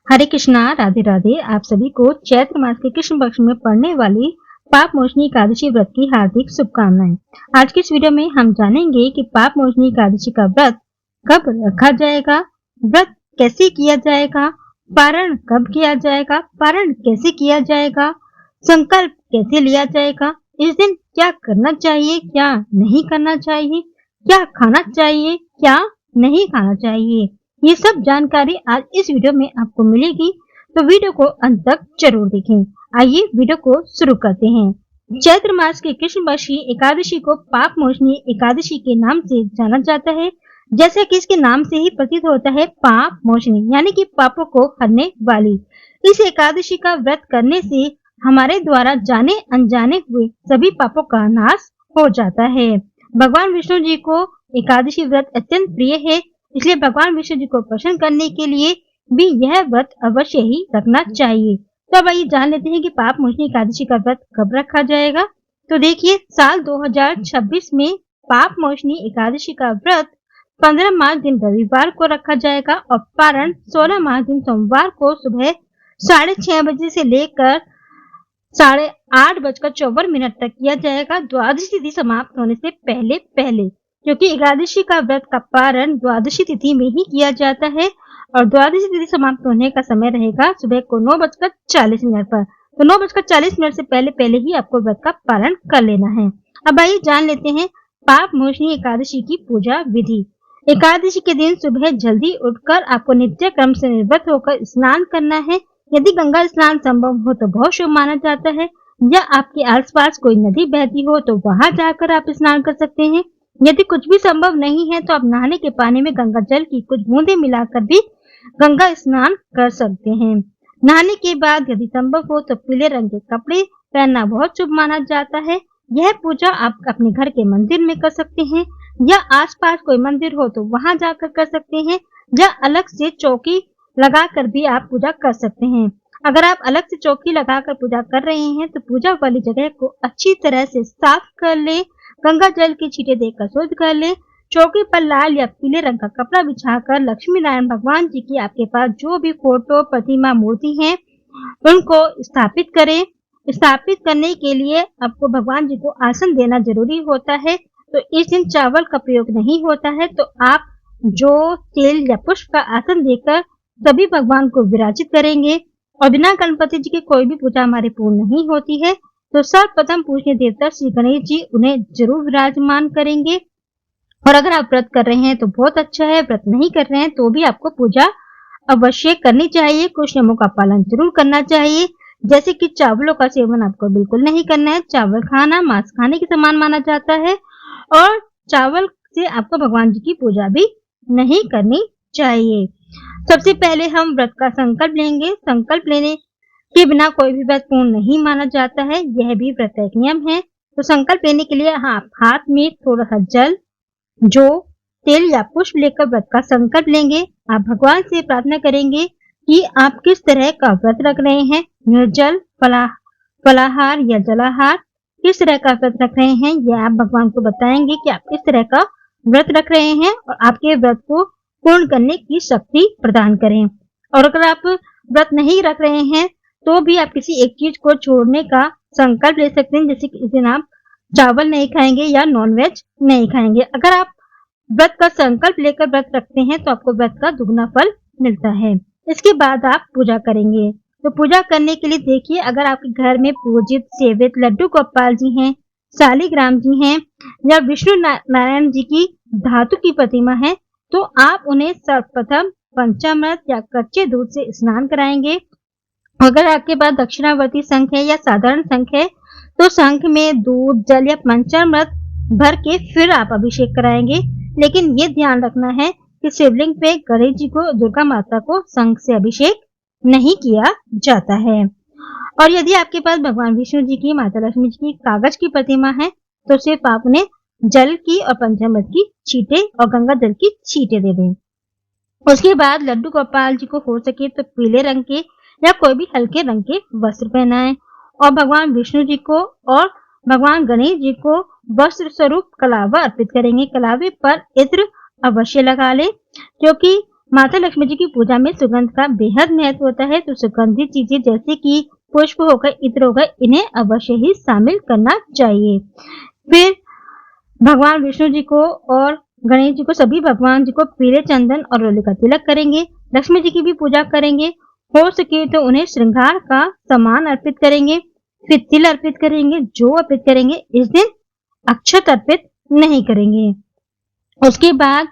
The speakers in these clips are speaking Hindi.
हरे कृष्णा, राधे राधे। आप सभी को चैत्र मास के कृष्ण पक्ष में पड़ने वाली पाप मोचनी एकादशी व्रत की हार्दिक शुभकामनाएं। आज की इस वीडियो में हम जानेंगे कि पाप मोचनी एकादशी का व्रत कब रखा जाएगा, व्रत कैसे किया जाएगा, पारण कब किया जाएगा, पारण कैसे किया जाएगा, संकल्प कैसे लिया जाएगा, इस दिन क्या करना चाहिए, क्या नहीं करना चाहिए, क्या खाना चाहिए, क्या नहीं खाना चाहिए। ये सब जानकारी आज इस वीडियो में आपको मिलेगी, तो वीडियो को अंत तक जरूर देखें। आइए वीडियो को शुरू करते हैं। चैत्र मास की कृष्ण पक्ष की एकादशी को पाप मोचनी एकादशी के नाम से जाना जाता है। जैसे कि इसके नाम से ही प्रतीत होता है, पाप मोचनी यानी कि पापों को हरने वाली। इस एकादशी का व्रत करने से हमारे द्वारा जाने अनजाने हुए सभी पापों का नाश हो जाता है। भगवान विष्णु जी को एकादशी व्रत अत्यंत प्रिय है, इसलिए भगवान विष्णु जी को प्रसन्न करने के लिए भी यह व्रत अवश्य ही रखना चाहिए। तो अब आइए जान लेते हैं कि पाप मोचनी एकादशी का व्रत कब रखा जाएगा। तो देखिए, साल 2026 में पाप मोचनी एकादशी का व्रत 15 मार्च दिन रविवार को रखा जाएगा और पारण 16 मार्च दिन सोमवार को सुबह 6:30 बजे से लेकर 8:54 तक किया जाएगा, द्वादशी तिथि समाप्त होने से पहले पहले। क्योंकि एकादशी का व्रत का पारण द्वादशी तिथि में ही किया जाता है और द्वादशी तिथि समाप्त होने का समय रहेगा सुबह को 9:40 पर। तो 9:40 से पहले पहले ही आपको व्रत का पारण कर लेना है। अब आइए जान लेते हैं पाप मोचनी एकादशी की पूजा विधि। एकादशी के दिन सुबह जल्दी उठकर आपको नित्य क्रम से निवृत्त होकर स्नान करना है। यदि गंगा स्नान संभव हो तो बहुत शुभ माना जाता है, या आपके आसपास कोई नदी बहती हो तो वहां जाकर आप स्नान कर सकते हैं। यदि कुछ भी संभव नहीं है तो आप नहाने के पानी में गंगा जल की कुछ बूंदें मिलाकर भी गंगा स्नान कर सकते हैं। नहाने के बाद यदि संभव हो तो पीले रंग के कपड़े पहनना बहुत शुभ माना जाता है। यह पूजा आप अपने घर के मंदिर में कर सकते हैं, या आसपास कोई मंदिर हो तो वहां जाकर कर सकते हैं, या अलग से चौकी लगाकर भी आप पूजा कर सकते हैं। अगर आप अलग से चौकी लगाकर पूजा कर रहे हैं तो पूजा वाली जगह को अच्छी तरह से साफ कर ले, गंगा जल की छींटे देकर शुद्ध कर ले। चौकी पर लाल या पीले रंग का कपड़ा बिछाकर लक्ष्मी नारायण भगवान जी की आपके पास जो भी फोटो, प्रतिमा, मूर्ति है उनको स्थापित करें। स्थापित करने के लिए आपको भगवान जी को आसन देना जरूरी होता है। तो इस दिन चावल का प्रयोग नहीं होता है, तो आप जो तेल या पुष्प का आसन देकर सभी भगवान को विराजित करेंगे। और बिना गणपति जी की कोई भी पूजा हमारी पूर्ण नहीं होती है, तो सर्वप्रथम पूजनीय देवता श्री गणेश जी उन्हें जरूर विराजमान करेंगे। और अगर आप व्रत कर रहे हैं तो बहुत अच्छा है, व्रत नहीं कर रहे हैं तो भी आपको पूजा अवश्य करनी चाहिए। कुछ नियमों का पालन जरूर करना चाहिए, जैसे कि चावलों का सेवन आपको बिल्कुल नहीं करना है। चावल खाना मांस खाने के समान माना जाता है, और चावल से आपको भगवान जी की पूजा भी नहीं करनी चाहिए। सबसे पहले हम व्रत का संकल्प लेंगे। संकल्प लेने के बिना कोई भी व्रत पूर्ण नहीं माना जाता है, यह भी व्रत का एक नियम है। तो संकल्प लेने के लिए आप हाथ में थोड़ा सा जल, जो तेल या पुष्प लेकर व्रत का संकल्प लेंगे। आप भगवान से प्रार्थना करेंगे कि आप किस तरह का व्रत रख रहे हैं, निर्जल, फलाहार या जलाहार, किस तरह का व्रत रख रहे हैं। यह आप भगवान को बताएंगे कि आप किस तरह का व्रत रख रहे हैं और आपके व्रत को पूर्ण करने की शक्ति प्रदान करें। और अगर आप व्रत नहीं रख रहे हैं तो भी आप किसी एक चीज को छोड़ने का संकल्प ले सकते हैं, जैसे कि इस दिन आप चावल नहीं खाएंगे या नॉनवेज नहीं खाएंगे। अगर आप व्रत का संकल्प लेकर व्रत रखते हैं तो आपको व्रत का दुगना फल मिलता है। इसके बाद आप पूजा करेंगे। तो पूजा करने के लिए देखिए, अगर आपके घर में पूजित सेवित लड्डू गोपाल जी हैं, शालिग्राम जी हैं, या विष्णु नारायण जी की धातु की प्रतिमा है, तो आप उन्हें सर्वप्रथम पंचामृत या कच्चे दूध से स्नान कराएंगे। अगर आपके पास दक्षिणावर्ती शंख है या साधारण शंख है तो शंख में दूध, जल या पंचामृत भर के फिर आप अभिषेक कराएंगे। लेकिन ये ध्यान रखना है कि शिवलिंग पे गणेश जी को, दुर्गा माता को शंख से अभिषेक नहीं किया जाता है। और यदि आपके पास भगवान विष्णु जी की, माता लक्ष्मी जी की कागज की प्रतिमा है तो सिर्फ आप उन्हें जल की और पंचामृत की छींटे और गंगा जल की छींटे दे दें। उसके बाद लड्डू गोपाल जी को हो सके तो पीले रंग के या कोई भी हल्के रंग के वस्त्र पहनाएं, और भगवान विष्णु जी को और भगवान गणेश जी को वस्त्र स्वरूप कलावा अर्पित करेंगे। कलावे पर इत्र अवश्य लगा ले, क्योंकि माता लक्ष्मी जी की पूजा में सुगंध का बेहद महत्व होता है, तो सुगंधित चीजें जैसे कि पुष्प हो गए, इत्र हो गए, इन्हें अवश्य ही शामिल करना चाहिए। फिर भगवान विष्णु जी को और गणेश जी को, सभी भगवान जी को पीले चंदन और रोली का तिलक करेंगे। लक्ष्मी जी की भी पूजा करेंगे। हो सके तो उन्हें श्रृंगार का सामान अर्पित करेंगे, फिर तिल अर्पित करेंगे। जो अर्पित करेंगे, इस दिन अक्षत अर्पित नहीं करेंगे। उसके बाद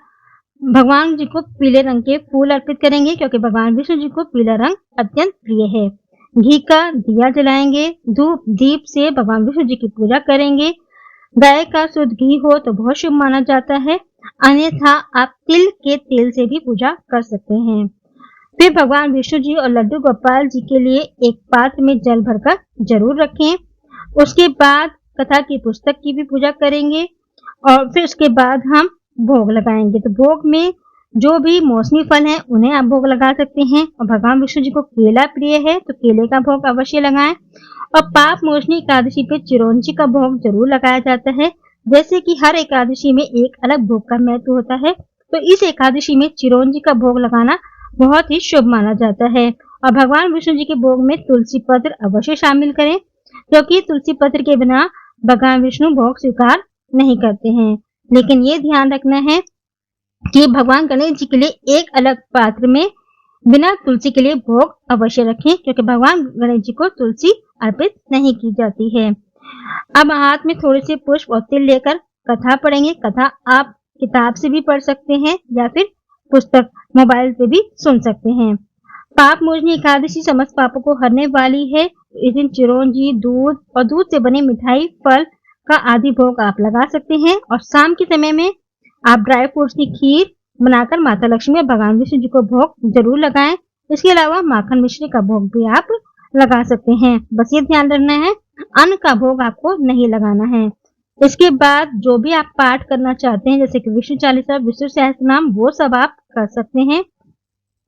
भगवान जी को पीले रंग के फूल अर्पित करेंगे, क्योंकि भगवान विष्णु जी को पीला रंग अत्यंत प्रिय है। घी का दिया जलाएंगे। धूप दीप से भगवान विष्णु जी की पूजा करेंगे। गाय का शुद्ध घी हो तो बहुत शुभ माना जाता है, अन्यथा आप तिल के तेल से भी पूजा कर सकते हैं। फिर भगवान विष्णु जी और लड्डू गोपाल जी के लिए एक पात्र में जल भरकर जरूर रखें। उसके बाद कथा की पुस्तक की भी पूजा करेंगे और फिर उसके बाद हम भोग लगाएंगे। तो भोग में जो भी मौसमी फल हैं उन्हें आप भोग लगा सकते हैं, और भगवान विष्णु जी को केला प्रिय है तो केले का भोग अवश्य लगाएं। और पाप मोचनी एकादशी पे चिरौंजी का भोग जरूर लगाया जाता है। जैसे कि हर एकादशी में एक अलग भोग का महत्व होता है, तो इस एकादशी में चिरौंजी का भोग लगाना बहुत ही शुभ माना जाता है। और भगवान विष्णु जी के भोग में तुलसी पत्र अवश्य शामिल करें, क्योंकि तुलसी पत्र के बिना भगवान विष्णु भोग स्वीकार नहीं करते हैं। लेकिन ये ध्यान रखना है कि भगवान गणेश जी के लिए एक अलग पात्र में बिना तुलसी के लिए भोग अवश्य रखें, क्योंकि भगवान गणेश जी को तुलसी अर्पित नहीं की जाती है। अब हाथ में थोड़े से पुष्प और तिल लेकर कथा पढ़ेंगे। कथा आप किताब से भी पढ़ सकते हैं या फिर पुस्तक मोबाइल से भी सुन सकते हैं। पाप मोचनी एकादशी समस्त पापों को हरने वाली है। इस दिन चिरौंजी, दूध और दूध से बने मिठाई, फल का आदि भोग आप लगा सकते हैं। और शाम के समय में आप ड्राई फ्रूट्स की खीर बनाकर माता लक्ष्मी और भगवान विष्णु जी को भोग जरूर लगाएं। इसके अलावा माखन मिश्री का भोग भी आप लगा सकते हैं। बस ये ध्यान रखना है, अन्न का भोग आपको नहीं लगाना है। इसके बाद जो भी आप पाठ करना चाहते हैं, जैसे कि विष्णु चालीसा, विष्णु सहस्त्रनाम, वो सब आप कर सकते हैं।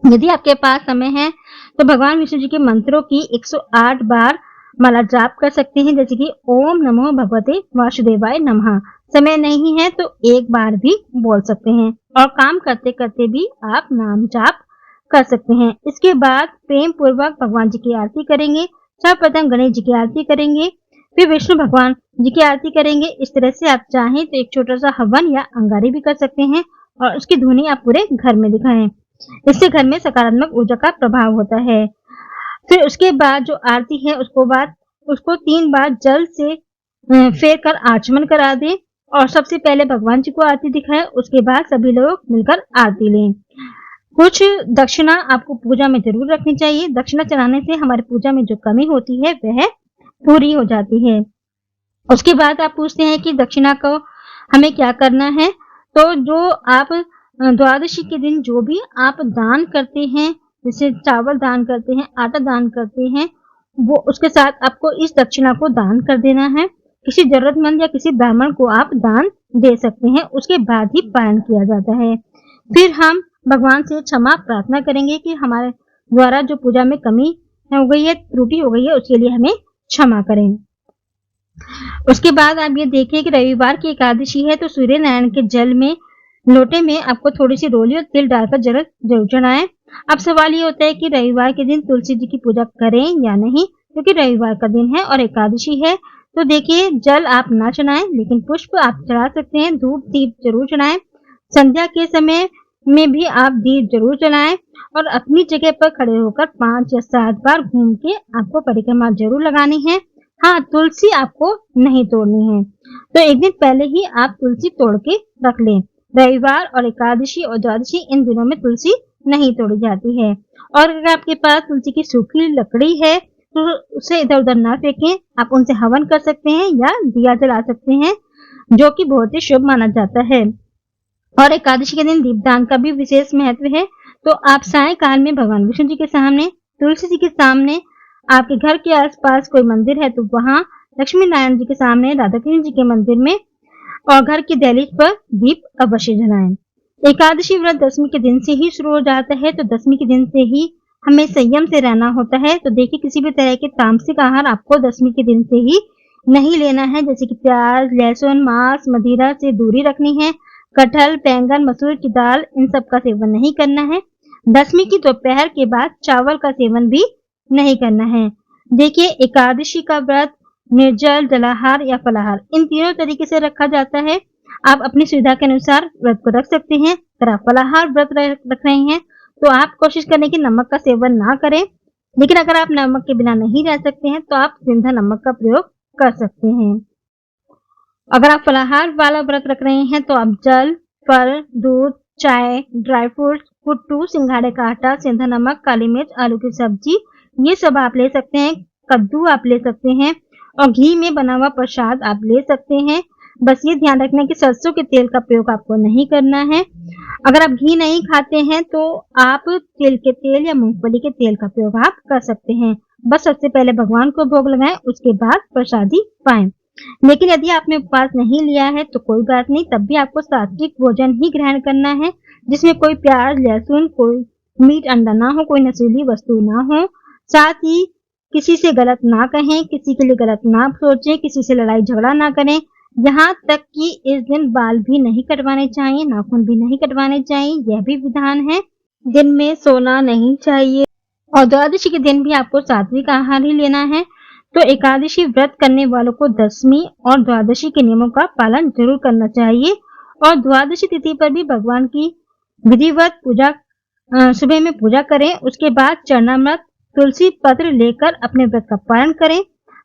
यदि आपके पास समय है तो भगवान विष्णु जी के मंत्रों की 108 बार माला जाप कर सकते हैं, जैसे कि ओम नमो भगवते वासुदेवाय नमः। समय नहीं है तो एक बार भी बोल सकते हैं, और काम करते करते भी आप नाम जाप कर सकते हैं। इसके बाद प्रेम पूर्वक भगवान जी की आरती करेंगे। सर्वप्रथम गणेश जी की आरती करेंगे, फिर विष्णु भगवान जी की आरती करेंगे। इस तरह से आप चाहें तो एक छोटा सा हवन या अंगारी भी कर सकते हैं, और उसकी ध्वनि आप पूरे घर में दिखाएं। इससे घर में सकारात्मक ऊर्जा का प्रभाव होता है। फिर उसके बाद जो आरती है उसको 3 बार जल से फेर कर आचमन करा दें, और सबसे पहले भगवान जी को आरती दिखाएं। उसके बाद सभी लोग मिलकर आरती लें। कुछ दक्षिणा आपको पूजा में जरूर रखनी चाहिए। दक्षिणा चढ़ाने से हमारी पूजा में जो कमी होती है वह पूरी हो जाती है। उसके बाद आप पूछते हैं कि दक्षिणा को हमें क्या करना है। तो जो आप द्वादशी के दिन जो भी आप दान करते हैं, जैसे चावल दान करते हैं, आटा दान करते हैं, वो उसके साथ आपको इस दक्षिणा को दान कर देना है। किसी जरूरतमंद या किसी ब्राह्मण को आप दान दे सकते हैं, उसके बाद ही पारण किया जाता है। फिर हम भगवान से क्षमा प्रार्थना करेंगे कि हमारे द्वारा जो पूजा में कमी हो गई है, त्रुटि हो गई है, उसके लिए हमें क्षमा करें। उसके बाद आप ये देखिए कि रविवार की एकादशी है, तो सूर्य नारायण के जल में लोटे में आपको थोड़ी सी रोली और तिल डालकर जरूर चढ़ाएं। अब सवाल ये होता है कि रविवार के दिन तुलसी जी की पूजा करें या नहीं, क्योंकि रविवार का दिन है और एकादशी है। तो देखिए, जल आप ना चढ़ाएं, लेकिन पुष्प आप चढ़ा सकते हैं। धूप दीप जरूर चढ़ाएं। संध्या के समय में भी आप दीप जरूर जलाएं, और अपनी जगह पर खड़े होकर 5 या 7 बार घूम के आपको परिक्रमा जरूर लगानी है। हाँ, तुलसी आपको नहीं तोड़नी है, तो एक दिन पहले ही आप तुलसी तोड़ के रख लें। रविवार और एकादशी और द्वादशी इन दिनों में तुलसी नहीं तोड़ी जाती है। और अगर आपके पास तुलसी की सूखी लकड़ी है तो उसे इधर उधर ना फेंकें, आप उनसे हवन कर सकते हैं या दिया जला सकते हैं, जो कि बहुत ही शुभ माना जाता है। और एकादशी के दिन दीपदान का भी विशेष महत्व है। तो आप सायंकाल में भगवान विष्णु जी के सामने, तुलसी जी के सामने, आपके घर के आसपास कोई मंदिर है तो वहां, लक्ष्मी नारायण जी के सामने, राधा कृष्ण जी के मंदिर में और घर की दहलीज पर दीप अवश्य जलाएं। एकादशी व्रत दशमी के दिन से ही शुरू हो जाता है, तो दशमी के दिन से ही हमें संयम से रहना होता है। तो देखिए, किसी भी तरह के तामसिक आहार आपको दशमी के दिन से ही नहीं लेना है, जैसे कि प्याज, लहसुन, मांस, मदिरा से दूरी रखनी है। कटहल, बैंगन, मसूर की दाल, इन सब का सेवन नहीं करना है। दसवीं की दोपहर के बाद चावल का सेवन भी नहीं करना है। देखिए, एकादशी का व्रत निर्जल, जलाहार या फलाहार इन तीनों तरीके से रखा जाता है। आप अपनी सुविधा के अनुसार व्रत को रख सकते हैं। अगर आप फलाहार व्रत रख रहे हैं तो आप कोशिश करें कि नमक का सेवन ना करें। लेकिन अगर आप नमक के बिना नहीं रह सकते हैं तो आप सिंधा नमक का प्रयोग कर सकते हैं। अगर आप फलाहार वाला व्रत रख रहे हैं तो आप जल, फल, दूध, चाय, ड्राई फ्रूट्स, पुट्टू, सिंघाड़े का आटा, सेंधा नमक, काली मिर्च, आलू की सब्जी ये सब आप ले सकते हैं। कद्दू आप ले सकते हैं और घी में बना हुआ प्रसाद आप ले सकते हैं। बस ये ध्यान रखना है कि सरसों के तेल का प्रयोग आपको नहीं करना है। अगर आप घी नहीं खाते हैं तो आप तिल के तेल या मूंगफली के तेल का प्रयोग आप कर सकते हैं। बस सबसे पहले भगवान को भोग लगाएं, उसके बाद प्रसादी पाएं। लेकिन यदि आपने उपवास नहीं लिया है तो कोई बात नहीं, तब भी आपको सात्विक भोजन ही ग्रहण करना है, जिसमें कोई प्याज, लहसुन, कोई मीट, अंडा ना हो, कोई नशीली वस्तु ना हो। साथ ही किसी से गलत ना कहें, किसी के लिए गलत ना सोचें, किसी से लड़ाई झगड़ा ना करें। यहाँ तक कि इस दिन बाल भी नहीं कटवाने चाहिए, नाखून भी नहीं कटवाने चाहिए, यह भी विधान है। दिन में सोना नहीं चाहिए और द्वादशी के दिन भी आपको सात्विक आहार ही लेना है। तो एकादशी व्रत करने वालों को दशमी और द्वादशी के नियमों का पालन जरूर करना चाहिए और द्वादशी तिथि पर भी भगवान की विधिवत पूजा सुबह में पूजा करें। उसके बाद चरणामृत, तुलसी पत्र लेकर अपने व्रत का पालन करें।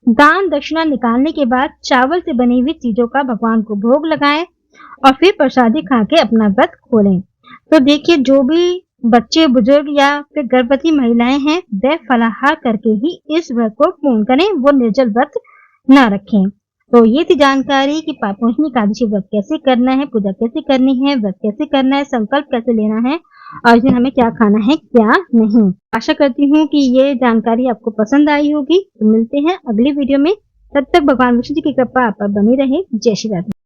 दान दक्षिणा निकालने के बाद चावल से बनी हुई चीजों का भगवान को भोग लगाएं और फिर प्रसादी खा के अपना व्रत खोलें। तो देखिए, जो भी बच्चे, बुजुर्ग या फिर गर्भवती महिलाएं हैं वे फलाहार करके ही इस व्रत को पूर्ण करें, वो निर्जल व्रत ना रखें। तो ये थी जानकारी कि पापोषणी एकादशी व्रत कैसे करना है, पूजा कैसे करनी है, व्रत कैसे करना है, संकल्प कैसे लेना है और इस दिन हमें क्या खाना है क्या नहीं। आशा करती हूँ कि ये जानकारी आपको पसंद आई होगी। तो मिलते हैं अगली वीडियो में, तब तक भगवान विष्णु जी की कृपा आप पर बनी रहे। जय श्री राधे।